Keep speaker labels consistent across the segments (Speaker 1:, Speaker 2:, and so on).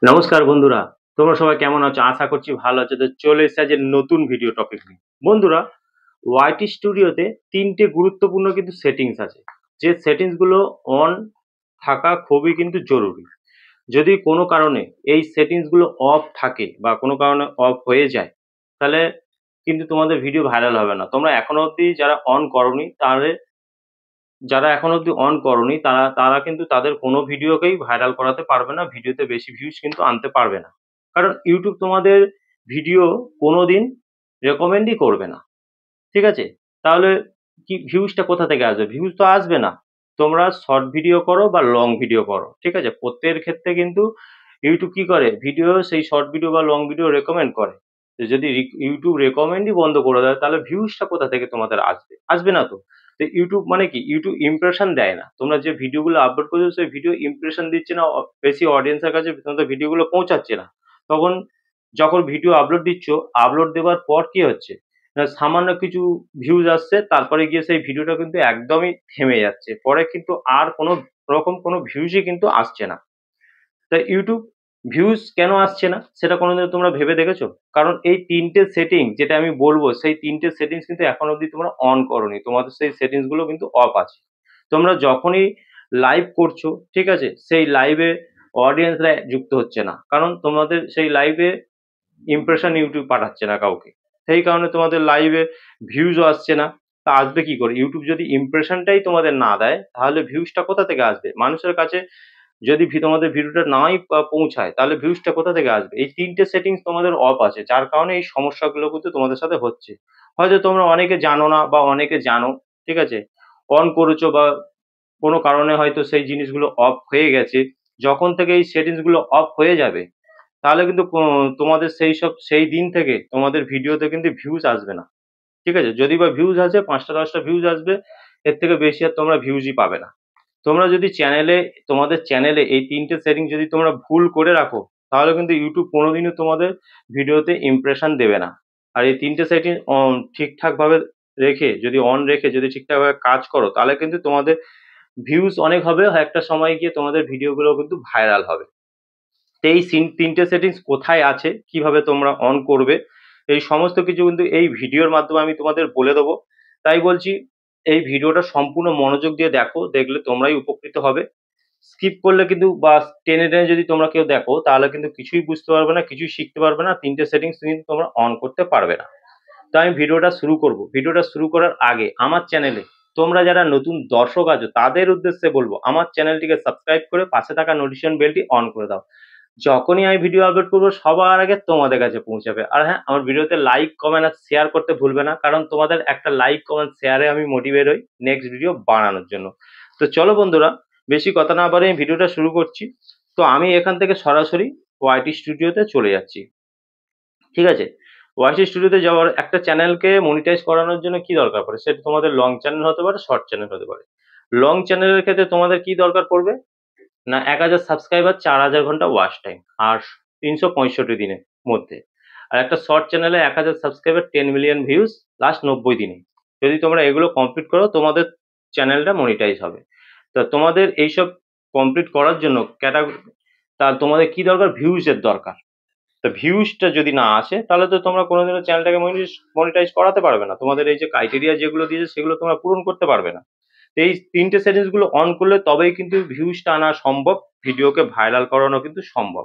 Speaker 1: নমস্কার বন্ধুরা, তোমরা সবাই কেমন আছো? আশা করছি ভালো আছো। তো চলে এসেছে আজকের নতুন ভিডিও টপিক নিয়ে। বন্ধুরা, ওয়াইটি স্টুডিওতে ৩টে গুরুত্বপূর্ণ কিন্তু সেটিংস আছে। যে সেটিংস গুলো অন থাকা খুবই কিন্তু জরুরি। যদি কোনো কারণে এই সেটিংস গুলো অফ থাকে বা কোনো কারণে অফ হয়ে যায়, তাহলে কিন্তু তোমাদের ভিডিও ভাইরাল হবে না। তোমরা এখনো অবধি যারা অন করোনি যারা এখনো অবধি অন করোনি তারা কিন্তু তাদের কোনো ভিডিওকেই ভাইরাল করাতে পারবে না। ভিডিওতে বেশি ভিউজ কিন্তু আনতে পারবে না। কারণ YouTube তোমাদের ভিডিও কোনোদিন রেকমেন্ডই করবে না। ঠিক আছে? তাহলে কি ভিউজটা কোথা থেকে আসবে? ভিউজ তো আসবে না। তোমরা শর্ট ভিডিও করো বা লং ভিডিও করো। ঠিক আছে? প্রত্যেকের ক্ষেত্রে কিন্তু YouTube কি করে? ভিডিও সেই শর্ট ভিডিও বা লং ভিডিও রেকমেন্ড করে। তো যদি YouTube রেকমেন্ডই বন্ধ করে দেয় তাহলে ভিউজটা কোথা থেকে তোমাদের আসবে? আসবে না তো। তো YouTube মানে কি? YouTube ইমপ্রেশন দেয় না। তোমরা যে ভিডিওগুলো আপলোড করছো সেই ভিডিও ইমপ্রেশন দিচ্ছে না, বেশি অডিয়েন্সের কাছে তোমাদের ভিডিওগুলো পৌঁছাচ্ছে না। তখন যখন ভিডিও আপলোড দিচ্ছ, আপলোড দেওয়ার পর কি হচ্ছে? সামান্য কিছু ভিউজ আসছে, তারপরে গিয়ে সেই ভিডিওটা কিন্তু একদমই থেমে যাচ্ছে। পরে কিন্তু আর কোনো রকম কোনো ভিউজই কিন্তু আসছে না। তাই YouTube ভিউজ কেন আসছে না সেটা কোনোদিন তোমরা ভেবে দেখেছো? কারণ এই ৩টে সেটিং যেটা আমি বলবো সেই ৩টে সেটিংস কিন্তু এখনো অবধি তোমরা অন করোনি। তোমাদের সেই সেটিংস গুলো কিন্তু অফ আছে। তোমরা যখনই লাইভ করছো, ঠিক আছে? সেই লাইভে অডিয়েন্সরা যুক্ত হচ্ছে না। কারণ তোমাদের সেই লাইভে ইমপ্রেশন YouTube পাঠাচ্ছে না কাউকে। সেই কারণে তোমাদের লাইভে ভিউজও আসছে না। তা আসবে কি করে? YouTube যদি ইমপ্রেশনটাই তোমাদের না দেয়, তাহলে ভিউজটা কোথা থেকে আসবে? মানুষের কাছে যদি তোমাদের ভিডিওটা নাই পৌঁছায়, তাহলে ভিউজটা কোথা থেকে আসবে? এই ৩টে সেটিংস তোমাদের অফ আছে। যার কারণে এই সমস্যাগুলো কিন্তু তোমাদের সাথে হচ্ছে। হয়তো তোমরা অনেকে জানো না বা অনেকে জানো, ঠিক আছে? অন করেছো বা কোনো কারণে হয়তো সেই জিনিসগুলো অফ হয়ে গেছে। যখন থেকে এই সেটিংস গুলো অফ হয়ে যাবে, তাহলে কিন্তু তোমাদের সেই দিন থেকে তোমাদের ভিডিওতে কিন্তু ভিউজ আসবে না। ঠিক আছে? যদি বা ভিউজ আসে ৫টা ১০টা ভিউজ আসবে, এর থেকে বেশি আর তোমরা ভিউজই পাবে না। তোমরা যদি তোমাদের চ্যানেলে এই ৩টে সেটিং যদি তোমরা ভুল করে রাখো, তাহলে কিন্তু YouTube কোনোদিনও তোমাদের ভিডিওতে ইমপ্রেশন দেবে না। আর এই ৩টে সেটিং ঠিকঠাকভাবে যদি অন রেখে যদি ঠিকঠাকভাবে কাজ করো, তাহলে কিন্তু তোমাদের ভিউজ অনেক হবে। একটা সময় গিয়ে তোমাদের ভিডিওগুলো কিন্তু ভাইরাল হবে। তো এই ৩টে সেটিংস কোথায় আছে, কিভাবে তোমরা অন করবে, এই সমস্ত কিছু কিন্তু এই ভিডিওর মাধ্যমে আমি তোমাদের বলে দেবো। তাই বলছি, এই ভিডিওটা সম্পূর্ণ মনোযোগ দিয়ে দেখো, দেখলে তোমরাই উপকৃত হবে। স্কিপ করলে কিন্তু বা টেনে টেনে যদি তোমরা কেউ দেখো, তাহলে কিন্তু কিছুই বুঝতে পারবে না, কিছুই শিখতে পারবে না। ৩টে সেটিংস কিন্তু তোমরা অন করতে পারবে না। তো আমি ভিডিওটা শুরু করব। ভিডিওটা শুরু করার আগে আমার চ্যানেলে তোমরা যারা নতুন দর্শক আছো তাদের উদ্দেশ্যে বলবো, আমার চ্যানেলটিকে সাবস্ক্রাইব করে পাশে থাকা নোটিফিকেশন বেলটি অন করে দাও। যখনই আমি ভিডিও আপলোড করবো সবার আগে তোমাদের কাছে পৌঁছাবে। আর হ্যাঁ, আমার ভিডিওতে লাইক, কমেন্ট আর শেয়ার করতে ভুলবে না। কারণ তোমাদের একটা লাইক, কমেন্ট, শেয়ারে আমি মোটিভেট হই নেক্সট ভিডিও বানানোর জন্য। তো চলো বন্ধুরা, বেশি কথা না বাড়িয়ে আমি ভিডিওটা শুরু করছি। তো আমি এখান থেকে সরাসরি ওয়াইটি স্টুডিওতে চলে যাচ্ছি। ঠিক আছে? ওয়াইটি স্টুডিওতে যাওয়ার একটা চ্যানেলকে মনিটাইজ করানোর জন্য কি দরকার পড়ে? সেটা তোমাদের লং চ্যানেল হতে পারে, শর্ট চ্যানেল হতে পারে। লং চ্যানেলের ক্ষেত্রে তোমাদের কি দরকার পড়বে? না, ১,০০০ সাবস্ক্রাইবার, ৪,০০০ ঘন্টা ওয়াচ টাইম আর ৩৬৫ দিনের মধ্যে। আর একটা শর্ট চ্যানেলে ১,০০০ সাবস্ক্রাইবার, 10 মিলিয়ন ভিউজ লাস্ট ৯০ দিনে। যদি তোমরা এগুলো কমপ্লিট করো, তোমাদের চ্যানেলটা মনিটাইজ হবে। তো তোমাদের এইসব কমপ্লিট করার জন্য তোমাদের কি দরকার? ভিউজ এর দরকার। তো ভিউজটা যদি না আসে, তাহলে তো তোমরা কোনোদিনও চ্যানেলটাকে মনিটাইজ করাতে পারবে না। তোমাদের এই যে ক্রাইটেরিয়া যেগুলো দিয়েছে সেগুলো তোমরা পূরণ করতে পারবে না। তো এই ৩টে সেটিংস গুলো অন করলে তবেই কিন্তু ভিউজটা আনা সম্ভব, ভিডিওকে ভাইরাল করানো কিন্তু সম্ভব।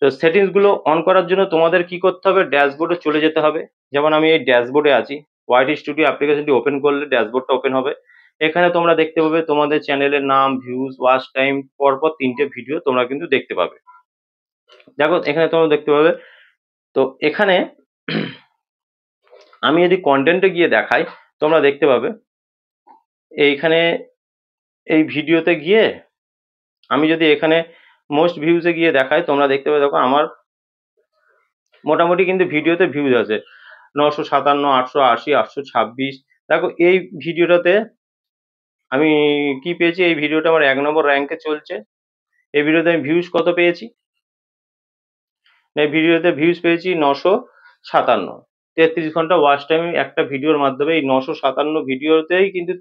Speaker 1: তো সেটিংস গুলো অন করার জন্য তোমাদের কি করতে হবে? ড্যাশবোর্ডে চলে যেতে হবে। যেমন আমি এই ড্যাশবোর্ডে আছি। ওয়াইটি স্টুডিও অ্যাপ্লিকেশনটি ওপেন করলে ড্যাশবোর্ডটা ওপেন হবে। এখানে তোমরা দেখতে পাবে তোমাদের চ্যানেলের নাম, ভিউজ, ওয়াচ টাইম, পরপর ৩টে ভিডিও তোমরা কিন্তু দেখতে পাবে। দেখো এখানে তোমরা দেখতে পাবে। তো এখানে আমি যদি কন্টেন্টে গিয়ে দেখাই, তোমরা দেখতে পাবে এইখানে এই ভিডিওতে গিয়ে আমি যদি এখানে মোস্ট ভিউজ এ গিয়ে দেখাই, তোমরা দেখতে পাবে দেখো আমার মোটামুটি কিন্তু ভিডিওতে ভিউজ আছে ৯৫৭, ৮৮০, ৮২৬। দেখো এই ভিডিওটাতে আমি কি পেয়েছি? এই ভিডিওটা আমার ১ নম্বর র‍্যাঙ্কে চলছে। এই ভিডিওতে আমি ভিউজ কত পেয়েছি? এই ভিডিওতে ভিউজ পেয়েছি ৯৫৭। ৩৩ ঘন্টা ওয়াচ টাইম একটা ভিডিওর মাধ্যমে এই ৯৫৭ ভিডিওতেই কিন্তু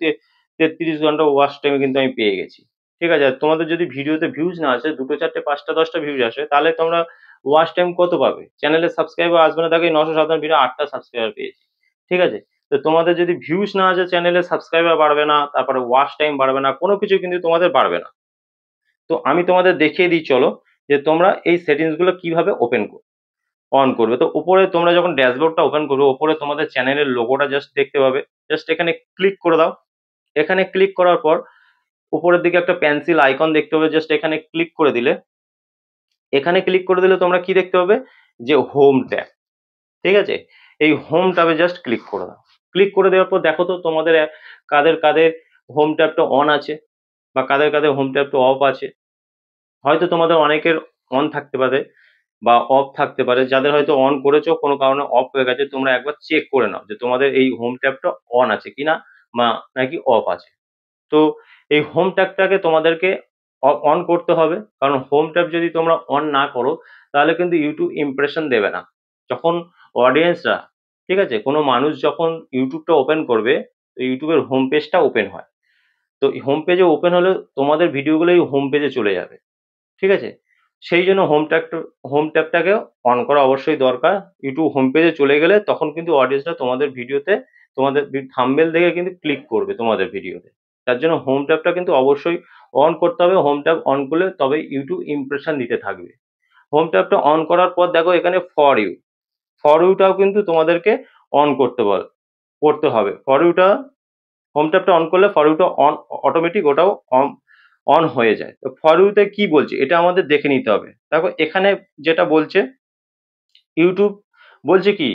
Speaker 1: ৩৩ ঘন্টা ওয়াচ টাইম কিন্তু আমি পেয়ে গেছি। ঠিক আছে? আর তোমাদের যদি ভিডিওতে ভিউজ না আসে, ২টো ৪টে ৫টা ১০টা ভিউজ আসে, তাহলে তোমরা ওয়াচ টাইম কত পাবে? চ্যানেলের সাবস্ক্রাইবার আসবে না, দেখো এই ৯৫৭ ভিডিও ৮টা সাবস্ক্রাইবার পেয়েছি। ঠিক আছে? তো তোমাদের যদি ভিউজ না আসে, চ্যানেলের সাবস্ক্রাইবার বাড়বে না, তারপরে ওয়াচ টাইম বাড়বে না, কোনো কিছু কিন্তু তোমাদের বাড়বে না। তো আমি তোমাদের দেখিয়ে দিই চলো, যে তোমরা এই সেটিংস গুলো কিভাবে অন করবে। তো উপরে তোমরা যখন ড্যাশবোর্ডটা ওপেন করবে, উপরে তোমাদের চ্যানেলের লোগোটা জাস্ট দেখতে পাবে। জাস্ট এখানে ক্লিক করে দাও। এখানে ক্লিক করার পর উপরের দিকে একটা পেন্সিল আইকন দেখতে পাবে, জাস্ট এখানে ক্লিক করে দিলে, তোমরা কি দেখতে পাবে, যে হোম ট্যাব। ঠিক আছে? এই হোম ট্যাবে জাস্ট ক্লিক করে দাও। ক্লিক করে দেওয়ার পর দেখো তো তোমাদের কাদের কাদের হোম ট্যাবটা অন আছে, বা কাদের কাদের হোম ট্যাবটা অফ আছে। হয়তো তোমাদের অনেকের অন থাকতে পারে বা অফ থাকতে পারে। যাদের হয়তো অন করেছো, কোনো কারণে অফ হয়ে গেছে, তোমরা একবার চেক করে নাও যে তোমাদের এই হোম ট্যাবটা অন আছে কিনা, বা নাকি অফ আছে। তো এই হোম ট্যাবটাকে তোমাদেরকে অন করতে হবে, কারণ হোম ট্যাব যদি তোমরা অন না করো, তাহলে কিন্তু ইউটিউব ইমপ্রেশন দেবে না। যখন অডিয়েন্সরা, ঠিক আছে, কোনো মানুষ যখন ইউটিউবটা ওপেন করবে, তো ইউটিউবের হোম পেজটা ওপেন হয়। তো হোম পেজে ওপেন হলে তোমাদের ভিডিওগুলো এই হোম পেজে চলে যাবে। ঠিক আছে? সেই জন্য হোম ট্যাবটাকে অন করা অবশ্যই দরকার। ইউটিউব হোম পেজে চলে গেলে তখন কিন্তু অডিয়েন্সরা তোমাদের ভিডিওতে, তোমাদের থাম্বনেল দেখে কিন্তু ক্লিক করবে তোমাদের ভিডিওতে। তার জন্য হোম ট্যাবটা কিন্তু অবশ্যই অন করতে হবে। হোম ট্যাব অন করলে তবে ইউটিউব ইমপ্রেশন দিতে থাকবে। হোম ট্যাবটা অন করার পর দেখো এখানে ফর ইউটাও কিন্তু তোমাদেরকে অন করতে হবে। ফর ইউটা, হোম ট্যাবটা অন করলে ফর ইউটা অন, অটোমেটিক ওটাও অন অন হয়ে যায়। তো ফর ইউতে কি বলছে এটা আমাদের দেখে নিতে হবে। দেখো এখানে যেটা বলছে, ইউটিউব বলছে কি,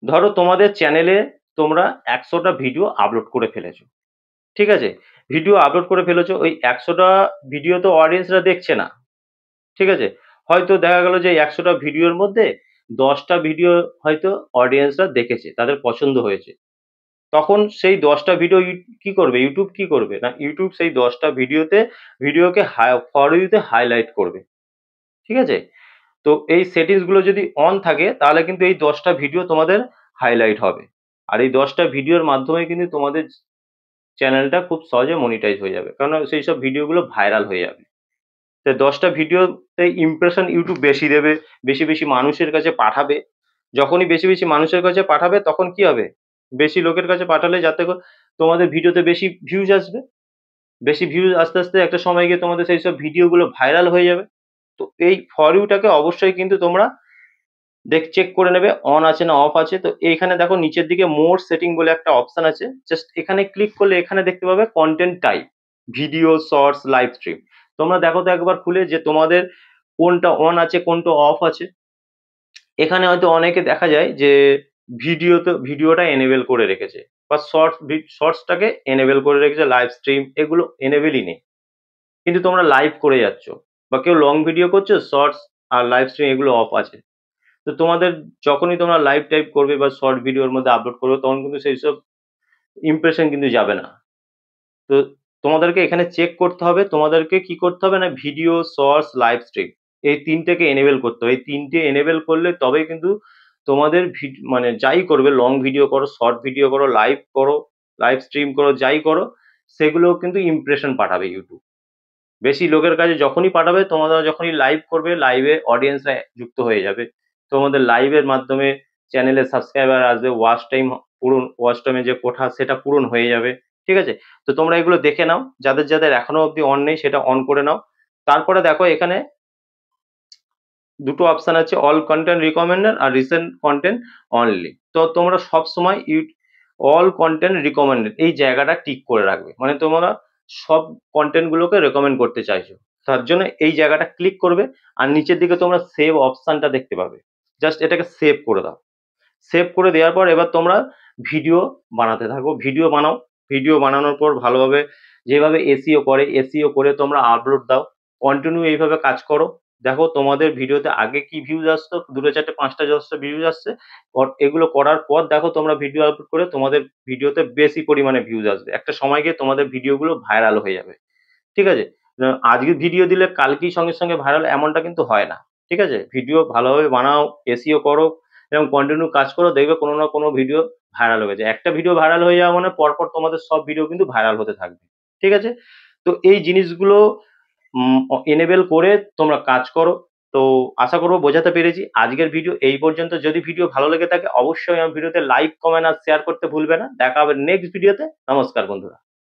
Speaker 1: ধরো তোমাদের চ্যানেলে তোমরা ১০০টা ভিডিও আপলোড করে ফেলেছো। ঠিক আছে? ভিডিও আপলোড করে ফেলেছো, ওই ১০০টা ভিডিও তো অডিয়েন্সরা দেখছে না। ঠিক আছে? হয়তো দেখা গেল যে ১০০টা ভিডিওর মধ্যে ১০টা ভিডিও হয়তো অডিয়েন্সরা দেখেছে, তাদের পছন্দ হয়েছে। তখন সেই ১০টা ভিডিও কি করবে, ইউটিউব কি করবে না, ইউটিউব সেই ১০টা ভিডিওকে ফর ইউতে হাইলাইট করবে। ঠিক আছে? তো এই সেটিংস গুলো যদি অন থাকে, তাহলে কিন্তু এই 10টা ভিডিও তোমাদের হাইলাইট হবে। আর এই 10টা ভিডিওর মাধ্যমে কিন্তু তোমাদের চ্যানেলটা খুব সহজে মনিটাইজ হয়ে যাবে, কারণ সেই সব ভিডিওগুলো ভাইরাল হয়ে যাবে। তো 10টা ভিডিওতে ইমপ্রেশন ইউটিউব বেশি দেবে, বেশি বেশি মানুষের কাছে পাঠাবে। যখনই বেশি বেশি মানুষের কাছে পাঠাবে, তখন কি হবে, বেশি লোকের কাছে পাঠালে যাতে তোমাদের ভিডিওতে বেশি ভিউজ আসবে। বেশি ভিউজ আস্তে আস্তে একটা সময় গিয়ে তোমাদের সেই সব ভিডিওগুলো ভাইরাল হয়ে যাবে। তো এই ফর ইউটাকে অবশ্যই কিন্তু তোমরা চেক করে নেবে অন আছে না অফ আছে। তো এইখানে দেখো নিচের দিকে মোর সেটিং বলে একটা অপশন আছে, জাস্ট এখানে ক্লিক করলে এখানে দেখতে পাবে content type, video, shorts, live stream. তোমরা দেখো তো একবার খুলে যে তোমাদের কোনটা অন আছে কোনটা অফ আছে। এখানে হয়তো অনেকে দেখা যায় যে ভিডিওটা এনেবল করে রেখেছে, বা শর্টসটাকে এনেবল করে রেখেছে, লাইভ স্ট্রিম এগুলো এনেবলই নেই, কিন্তু তোমরা লাইভ করে যাচ্ছ, বা কেউ লং ভিডিও করছো, শর্টস আর লাইভ স্ট্রিম এগুলো অফ আছে। তো তোমাদের যখনই তোমরা লাইভ টাইপ করবে বা শর্ট ভিডিওর মধ্যে আপলোড করবে, তখন কিন্তু সেই সব ইমপ্রেশন কিন্তু যাবে না। তো তোমাদেরকে এখানে চেক করতে হবে, তোমাদেরকে কি করতে হবে না, ভিডিও, শর্টস, লাইভ স্ট্রিম এই তিনটেকে এনেবল করতে হবে। এই তিনটে এনেবল করলে তবেই কিন্তু তোমাদের মানে যাই করবে, লং ভিডিও করো, শর্ট ভিডিও করো, লাইভ স্ট্রিম করো, যাই করো, সেগুলো কিন্তু ইমপ্রেশন পাঠাবে ইউটিউব। বেশি লোকের কাছে যখনই পাঠাবে, তোমরা যখনই লাইভ করবে, লাইভে অডিয়েন্সরা যুক্ত হয়ে যাবে। তোমাদের লাইভের মাধ্যমে চ্যানেলে সাবস্ক্রাইবার আসবে, ওয়াচ টাইমে যে কোঠা সেটা পূরণ হয়ে যাবে। ঠিক আছে? তো তোমরা এগুলো দেখে নাও, যাদের যাদের এখনো অবধি অন নেই সেটা অন করে নাও। তারপরে দেখো এখানে দুটো অপশন আছে, অল কন্টেন্ট রিকমেন্ডেড আর রিসেন্ট কন্টেন্ট অনলি। তো তোমরা সবসময় অল কন্টেন্ট রিকমেন্ডেড এই জায়গাটা টিক করে রাখবে, মানে তোমরা সব কন্টেন্ট গুলোকে রেকমেন্ড করতে চাইছো। তার জন্য এই জায়গাটা ক্লিক করবে, আর নিচের দিকে তোমরা সেভ অপশনটা দেখতে পাবে, জাস্ট এটাকে সেভ করে দাও। সেভ করে দেওয়ার পর এবার তোমরা ভিডিও বানাতে থাকো, ভিডিও বানাও। ভিডিও বানানোর পর ভালোভাবে, যেভাবে এসইও করে তোমরা আপলোড দাও। কন্টিনিউ এইভাবে কাজ করো। দেখো তোমাদের ভিডিওতে আগে কি ভিউজ আসতো, ২টো ৪টে ৫টা ১০টা ভিউজ আসছে। এগুলো করার পর দেখো তোমরা ভিডিও আপলোড করে তোমাদের ভিডিওতে বেশি পরিমাণে ভিউজ আসবে। একটা সময় গিয়ে তোমাদের ভিডিওগুলো ভাইরাল হয়ে যাবে। ঠিক আছে? আজকে ভিডিও দিলে কালকেই সঙ্গে সঙ্গে ভাইরাল এমনটা কিন্তু হয় না। ঠিক আছে? ভিডিও ভালোভাবে বানাও, এসইও করো এবং কন্টিনিউ কাজ করো, দেখবে কোনো না কোনো ভিডিও ভাইরাল হয়ে গেছে। একটা ভিডিও ভাইরাল হয়ে যাওয়া মানে পরপর তোমাদের সব ভিডিও কিন্তু ভাইরাল হতে থাকবে। ঠিক আছে? তো এই জিনিসগুলো এনেবল করে তোমরা কাজ করো। তো আশা করবো বোঝাতে পেরেছি। আজকের ভিডিও এই পর্যন্ত। যদি ভিডিও ভালো লেগে থাকে অবশ্যই আমার ভিডিওতে লাইক, কমেন্ট আর শেয়ার করতে ভুলবে না। দেখা হবে নেক্সট ভিডিওতে। নমস্কার বন্ধুরা।